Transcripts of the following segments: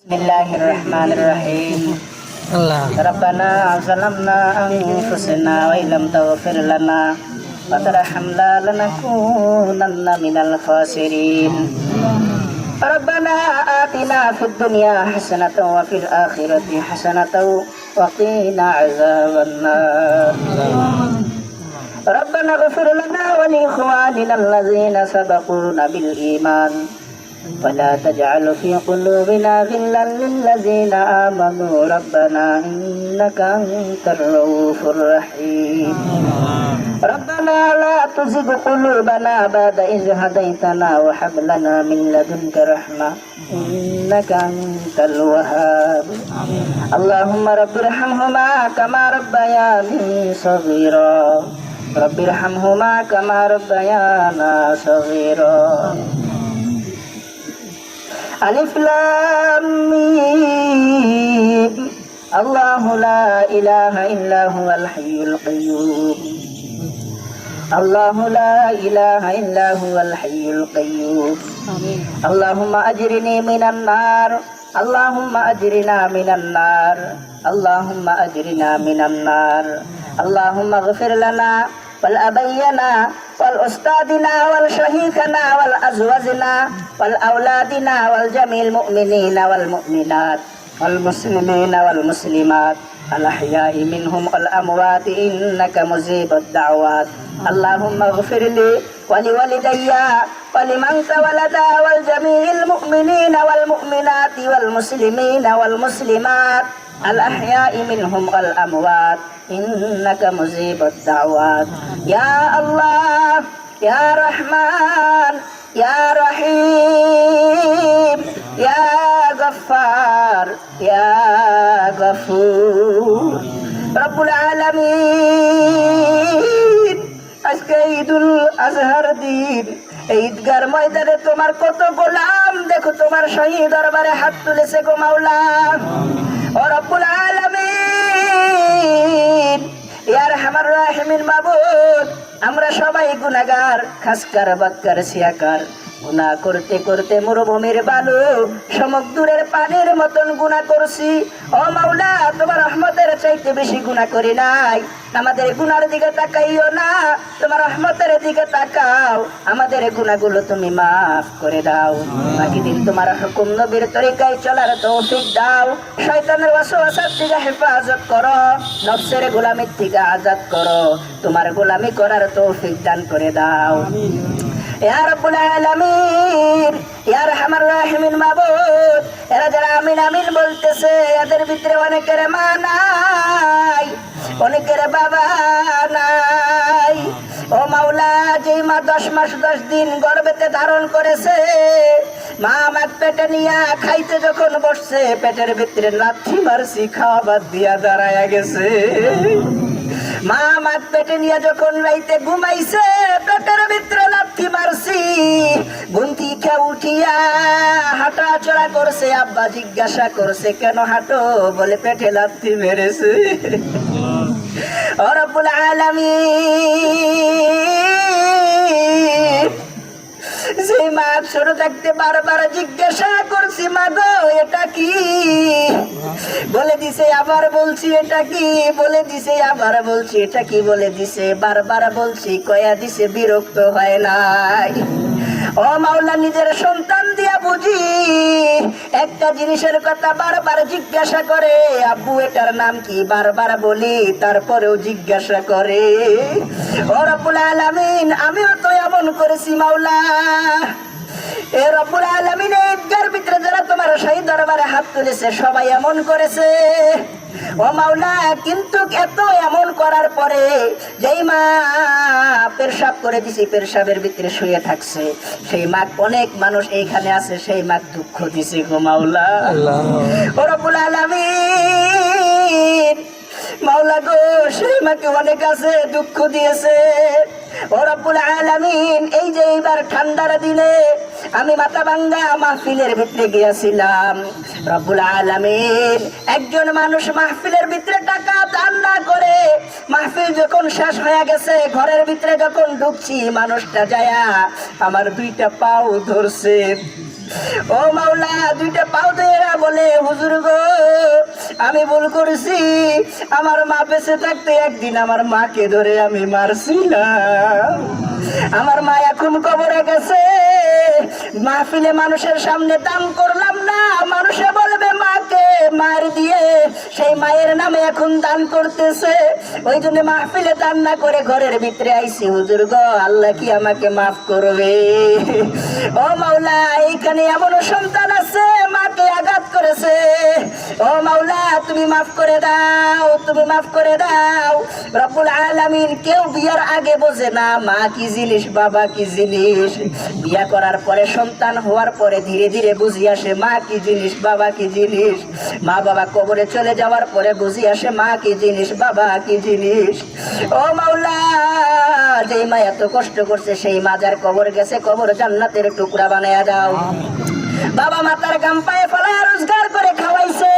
Bismillahirrahmanirrahim. Rabbana zalamna anfusana wa illam taghfir lana wa tarhamna lanakunanna minal khasirin. Rabbana atina fid dunya hasanatan wa fil akhirati hasanatan wa qina azabannar. Rabbana ighfir lana wa li ikhwanina allazina sabaquna bil iman. ولا تجعل في قلوبنا غلا للذين آمنوا ربنا إنك أنت الرؤوف الرحيم ربنا لا تزغ قلوبنا بعد إذ هديتنا وهب لنا من لدنك رحمة إنك أنت الوهاب اللهم رب ارحمهما كما ربياني صغيرا رب ارحمهما كما ربيانا صغيرا ألف لام ميم الله لا إله إلا هو الحي القيوم الله لا إله إلا هو الحي القيوم اللهم أجرني من النار اللهم أجرنا من النار اللهم أجرنا من النار اللهم اغفر لنا والأبينا والأستاذنا والشهيخنا والأزواجنا والأولادنا والجميع المؤمنين والمؤمنات والمسلمين والمسلمات الأحياء منهم والأموات إنك مجيب الدعوات اللهم اغفر لي ولوالدي ولمن تولد والجميع المؤمنين والمؤمنات والمسلمين والمسلمات الأحياء منهم والأموات إنك مجيب الدعوات يا الله يا رحمن يا رحيم يا غفار يا غفور رب العالمين আজকে ঈদুল আজহার দিন এই ঈদগার ময়দানে তোমার কত গোলাম দেখো তোমার শহীদ দরবারে হাত তুলেছে গো মাওলা ও রব্বুল আলামিন ইয়া আরহামার রাহিমিন মাবুদ আমরা সবাই গুনাহগার খাসকার বাক্কার সিয়াকার গুনাহ করতে করতে মরুভূমির বালু সমুদ্রের পানির মতন গুনাহ করছি ও মাওলা তোমার রহমতের চাইতে বেশি গুনাহ করি নাই আমাদের গুনার দিকে তাকাইও না তোমার রহমতের দিকে তাকাও আমাদের গুনাহগুলো তুমি maaf করে দাও বাকি দিন তোমার হুকুম নবীর তরিকায় চলার তৌফিক দাও শয়তানের ওয়াসওয়াসা থেকে হেফাজত করো নফসের গোলামি থেকে আজাদ করো তোমার গোলামি করার তৌফিক দান করে দাও ইয়া রাব্বুল আলামিন ইয়া আরহামার রাহিমিন মাবুদ এরা যারা আমিন আমিন বলতেছে এদের ভিতরে অনেকের মা নাই অনেকের বাবা নাই ও মাওলা যেই মা 10 মাস 10 দিন গর্ভেতে ধারণ করেছে মা আমার পেটে নিয়ে খাইতে যখন বসছে পেটের ভিতরে লাথি মারছি খাওয়া বাদ দিয়া দাঁড়ায়া গেছে মা আমার পেটে নিয়ে যখন রাইতে ঘুমাইছে পেটের ভিতরে লাথি মারছি ঘুমতি খেয়ে উঠিয়া হাঁটা চলা করছে আব্বা জিজ্ঞাসা করছে কেন হাঁটো বলে পেটে লাথি মেরেছে ও রব্বুল আলামিন যে মা ছোট থাকতে বারবার জিজ্ঞাসা করছি মা গো এটা কি বলে দিছে আবার বলছি এটা কি বলে দিছে আবার বলছি এটা কি বলে দিছে বারবার বলছি কয়া দিছে বিরক্ত হয় নাই ও মাওলা নিজের সন্তান দিয়া বুঝি একটা জিনিসের কথা বারবার জিজ্ঞাসা করে আব্বু এটার নাম কি বারবার বলি তারপরেও জিজ্ঞাসা করে ও রব্বুল আলামিন আমিও তো এমন করেছি মাওলা এ রব্বুল আলামিন ঈদগার ভিতরে যারা তোমার শহীদ দরবারে হাত তুলেছে সবাই এমন করেছে ও মাওলা কিন্তু এত এমন করার পরে যেই মা পেশাব করে দিছি পেশাবের ভিতরে শুয়ে থাকছে সেই মা অনেক মানুষ এইখানে আছে সেই মা দুঃখ দিছে গো মাওলা ও রব্বুল আলামিন মাওলা গো সেই মাকে অনেক আছে দুঃখ দিয়েছে ও রব্বুল আলামিন এই যে এইবার ঠান্ডার দিনে আমি মাথাভাঙ্গা মাহফিলের ভিতরে গিয়েছিলাম রব্বুল আলামিন একজন মানুষ মাহফিলের ভিতরে টাকা দান না করে মাহফিল যখন শেষ হয়ে গেছে ঘরের ভিতরে যখন ঢুকছি মানুষটা যায়া আমার দুইটা পাও ধরছে ও মাওলা দুইটা পাও ধরে বলে হুজুর গো আমি ভুল করেছি, আমার মা বেঁচে থাকতে একদিন আমার মাকে ধরে আমি মারছিলাম, আমার মা এখন কবরে গেছে, মাহফিলে মানুষের সামনে দান করলাম না, মানুষে বলবে মাকে মার দিয়ে সেই মায়ের নামে এখন দান করতেছে, ওই জন্য মাহফিলে দান না করে ঘরের ভিতরে আইছি হুজুর গো, আল্লাহ কি আমাকে মাফ করবে? ও মাওলা, এইখানে এমন সন্তান আছে মাকে আঘাত করেছে, ও মাওলা তুমি মাফ করে দাও, তুমি মাফ করে দাও। রব্বুল আলামিন কেউ বিয়ার আগে বোঝে না মা কি জিনিস, বাবা কি জিনিস, বিয়া করার পরে সন্তান হওয়ার পরে ধীরে ধীরে বুঝি আসে মা কি জিনিস, বাবা কি জিনিস, মা বাবা কবরে চলে যাওয়ার পরে বুঝি আসে মা কি জিনিস, বাবা কি জিনিস। ও মাওলা, যেই মা এত কষ্ট করছে সেই মা যার কবর গেছে কবর জান্নাতের টুকরা বানায়া দাও। বাবা মাতার গাম পায়ে ফেলায় রোজগার করে খাওয়াইছে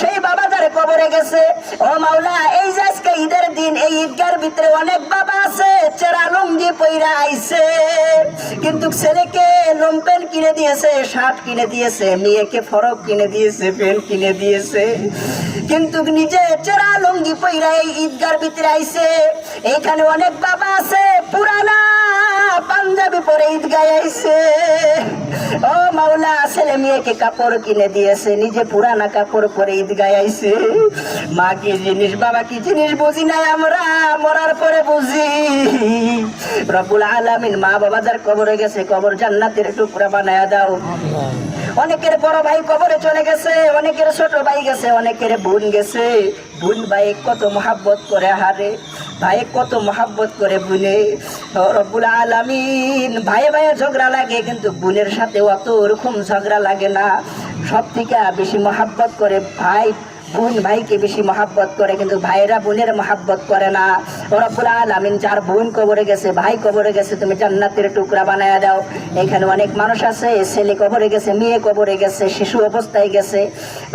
সেই বাবা যার কবরে গেছে, ও মাওলা এই যে আজকে ঈদের দিন, এই ঈদগার ভিতরে অনেক বাবা আছে চেরা লুঙ্গি পইরা আইছে, কিন্তু ছেলেকে লুম্পেন কিনে দিয়েছে, শার্ট কিনে দিয়েছে, মেয়েকে ফরক কিনে দিয়েছে, প্যান্ট কিনে দিয়েছে, কিন্তু নিজে চেরা লুঙ্গি পইরা এই ঈদগার ভিতরে আইছে। এইখানে অনেক বাবা আছে পুরানা পাঞ্জাবি পরে ঈদগায় আইছে, ও মাওলা ছেলে মেয়েকে কাপড় কিনে দিয়েছে, নিজে পুরানা কাপড় পরে ঈদগায় আইছে। মা কি জিনিস, বাবা কি জিনিস বুঝি নাই আমরা, মরার পরে বুঝি। রব্বুল আলামিন মা বাবা যার কবরে গেছে কবর জান্নাতের টুকরা বানায়া দাও। অনেকের বড় ভাই কবরে চলে গেছে, অনেকের ছোট ভাই গেছে, অনেকের বোন গেছে, বোন ভাই কত মহাব্বত করে হারে, ভাই কত মহাব্বত করে বোনে। রব্বুল আলামিন ভাই ভাইয়ের ঝগড়া লাগে কিন্তু বোনের সাথে অত ওরকম ঝগড়া লাগে না, সব থেকে বেশি মহাব্বত করে ভাই, বোন ভাইকে বেশি মহাব্বত করে কিন্তু ভাইরা বোনের মহাব্বত করে না। রব্বুল আলামিন যার বোন কবরে গেছে, ভাই কবরে গেছে, তুমি জান্নাতের টুকরা বানায়া দাও। এখানে অনেক মানুষ আছে ছেলে কবরে গেছে, মেয়ে কবরে গেছে, শিশু অবস্থায় গেছে,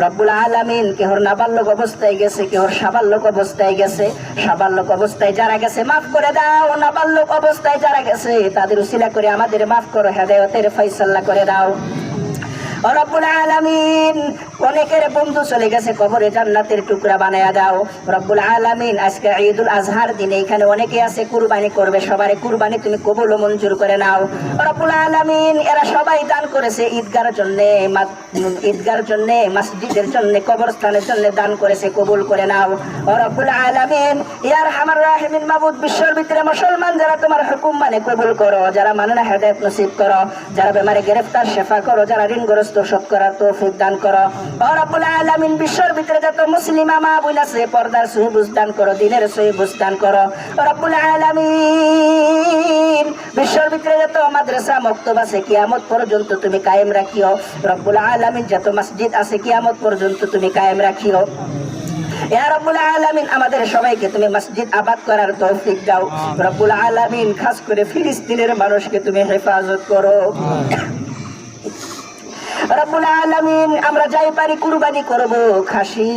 রব্বুল আলামিন কেহর নাবালক অবস্থায় গেছে, কেহর সাবালক অবস্থায় গেছে, সাবালক অবস্থায় যারা গেছে মাফ করে দাও, নাবালক অবস্থায় যারা গেছে তাদের উসিলা করে আমাদের মাফ করো, হেদায়েতের ফয়সালা করে দাও। রব্বুল আলামিন অনেকের বন্ধু চলে গেছে কবরে জান্নাতের টুকরা বানায়া দাও। রব্বুল আলামিন আজকে ঈদুল আজহার দিনে এখানে অনেকে আছে কুরবানি করবে, সবারে কুরবানি তুমি কবুল ও মঞ্জুর করে নাও। রব্বুল আলামিন এরা সবাই দান করেছে ঈদগার জন্য, ঈদগার জন্য, মসজিদের জন্য, কবরস্থানের জন্য দান করেছে, কবুল করে নাও। রব্বুল আলামিন ইয়া আরহামার রাহিমিন মাবুদ, বিশ্বের ভিতরে মুসলমান যারা তোমার হুকুম মানে কবুল করো, যারা মানে না হেদায়েত নসিব করো, যারা বেমারে গ্রেফতার শেফা করো, যারা ঋণগ্রস্ত শোধ করার তৌফিক দান করো। ও রব্বুল আলামিন বিশ্বের ভিতরে যত মুসলিমা মা বোন আছে পর্দার সহি বুঝ দান করো, দিনের সহি বুঝ দান করো। ও রব্বুল আলামিন বিশ্বের ভিতরে যত মাদ্রাসা মক্তব আছে কিয়ামত পর্যন্ত তুমি কায়েম রাখিও। রব্বুল আলামিন যত মসজিদ আছে কিয়ামত পর্যন্ত তুমি কায়েম রাখিও। ইয়া রব্বুল আলামিন আমাদের সবাইকে তুমি মসজিদ আবাদ করার তৌফিক দাও। রব্বুল আলামিন খাস করে ফিলিস্তিনের মানুষকে তুমি হেফাজত করো। রব্বুল আলামিন আমরা যাই পারি কুরবানি করব, খাসি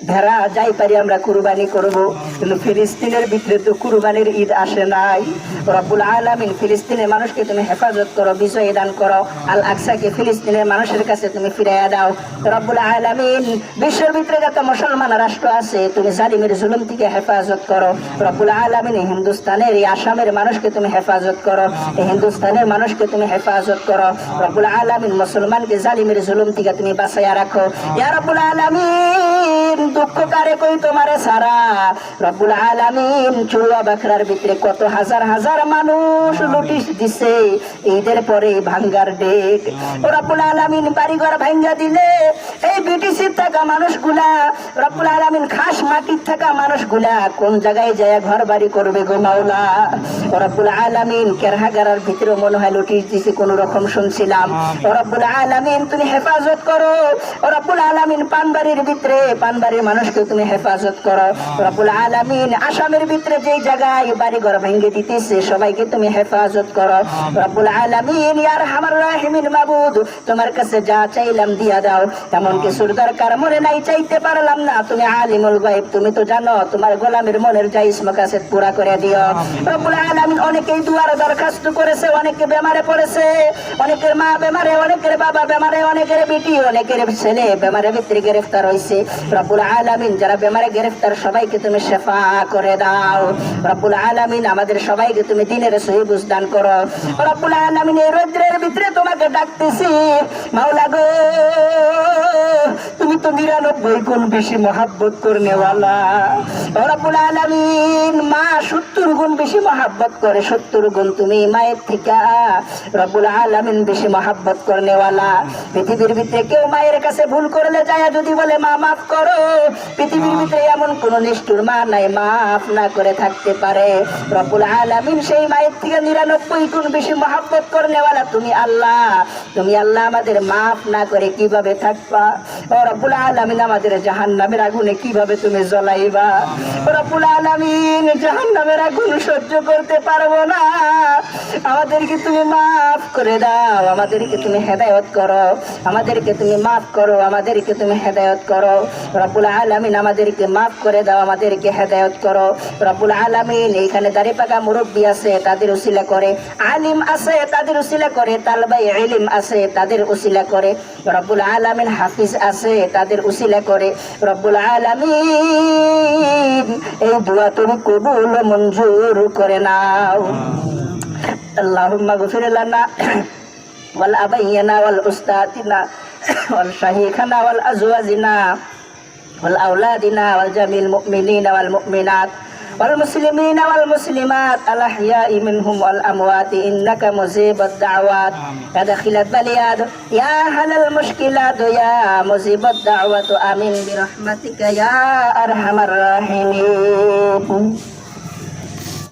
ভেড়া যাই পারি আমরা কুরবানি করব, কিন্তু ফিলিস্তিনের ভিতরে তো কুরবানির ঈদ আসে নাই। রব্বুল আলামিন ফিলিস্তিনের মানুষকে তুমি হেফাজত করো, বিজয় দান করো, আল আকসাকে ফিলিস্তিনের মানুষের কাছে তুমি ফিরাইয়া দাও। রব্বুল আলামিন বিশ্বের ভিতরে যত মুসলমান রাষ্ট্র আছে তুমি জালিমের জুলুম থেকে হেফাজত করো। রব্বুল আলামিন হিন্দুস্তানের, এই আসামের মানুষকে তুমি হেফাজত করো, এই হিন্দুস্তানের মানুষকে তুমি হেফাজত করো। রব্বুল আলামিন মুসলমানকে জালিমের জুলুম থেকে তুমি বাঁচাইয়া রাখো। ইয়া রব্বুল আলামিন দুঃখ কারে কই তোমারে সারা। রব্বুল আলামিন চুয়া বাখরার ভিতরে কত হাজার হাজার মানুষ নোটিশ দিছে ঈদের পরে ভাঙ্গার ডেট। রব্বুল আলামিন বাড়িঘর ভাঙ্গা দিলে এই বিটিসির থাকা মানুষগুলা, রব্বুল আলামিন খাস মাটির থাকা মানুষগুলা কোন জায়গায় যায় ঘর বাড়ি করবে গো মাওলা। রব্বুল আলামিন কেরহাগারার ভিতরে মনে হয় নোটিশ দিছে কোন রকম শুনছিলাম। রব্বুল আলামিন তুমি হেফাজত করো। রব্বুল আলামিন পানবাড়ির ভিতরে, পানবাড়ির মানুষকে তুমি হেফাজত করো রব্বুল আলামিন। আসামের ভিতরে যেই জায়গায় বাড়ি ঘর ভেঙে দিতেছে সবাইকে তুমি হেফাজত করো রব্বুল আলামিন। ইয়া আরহামার রাহিমিন মাবুদ, তোমার কাছে যা চাইলাম দিয়া দাও, এমন কিছুর দরকার মনে নাই চাইতে পারলাম না, তুমি আলিমুল গায়ব, তুমি তো জানো, তোমার গোলামের মনের যা ইসমা কাছে পুরা করে দিও রব্বুল আলামিন। অনেকেই দুয়ার দরখাস্ত করেছে, অনেকে বেমারে পড়েছে, অনেকের মা বেমারে, অনেকের বাবা বেমারে, অনেকের বেটি, অনেকের ছেলে বেমারে ভিতরে গ্রেফতার হয়েছে রব্বুল আলামিন। যারা বেমারে গ্রেফতার সবাইকে তুমি শেফা করে দাও রব্বুল আলামিন। আমাদের সবাইকে তুমি দিনের সহি বুঝ দান করো রব্বুল আলামিন। এই রৌদ্রের ভিতরে তোমাকে ডাকতেছি মাওলা গো, তুমি তো 99 গুণ বেশি মহাব্বত করনেওয়ালা রব্বুল আলামিন। মা 70 গুণ বেশি মহাব্বত করে, 70 গুণ তুমি মায়ের থেকে রব্বুল আলামিন বেশি মহাব্বত করনেওয়ালা। পৃথিবীর ভিতরে কেউ মায়ের কাছে ভুল করলে যায় যদি বলে মা মাফ করো, পৃথিবীর ভিতরে এমন কোন নিষ্ঠুর মা নাই মাফ না করে থাকতে পারে রব্বুল আলামিন। সেই মায়ের থেকে 99 গুণ বেশি মহাব্বত করনেওয়ালা তুমি আল্লাহ। তুমি আল্লাহ আমাদের মাফ না করে কিভাবে থাকবা ও রব্বুল আলামিন? আমাদের জাহান্নামের আগুনে কিভাবে তুমি জ্বলাইবা রব্বুল আলামিন? জাহান্নামের আগুন সহ্য করতে পারবো না, আমাদেরকে তুমি মাফ করে দাও, আমাদেরকে তুমি হেদায়েত করো, আমাদেরকে তুমি মাফ করো, আমাদেরকে তুমি হেদায়েত করো রব্বুল আলামিন। আমাদেরকে মাফ করে দাও, আমাদেরকে হেদায়েত করো রব্বুল আলামিন। এইখানে দাড়ি পাকা মুরব্বী আছে, তাদের উসিলা করে, আলিম আছে তাদের উসিলা করে, তালবাই ইলম আছে তাদের উসিলা করে রব্বুল আলামিন, হাফিজ আছে তাদের উসিলা করে রব্বুল আলামিন। এই দোয়া তুমি কবুল ও মঞ্জুর করে নাও। আল্লাহুম্মা গফির লানা ওয়াল আবাইয়ানা ওয়াল উস্তাদিনা ওয়াল শাইখানা ওয়াল আজওয়াজিনা ওয়াল আওলাদিনা ওয়াল জামিল মুমিনিনা ওয়াল মুমিনাত والمسلمين والمسلمات الأحياء منهم والأموات إنك مجيب الدعوات يا داخل البليات يا أهل المشكلات يا مجيب الدعوات آمين برحمتك يا أرحم الراحمين.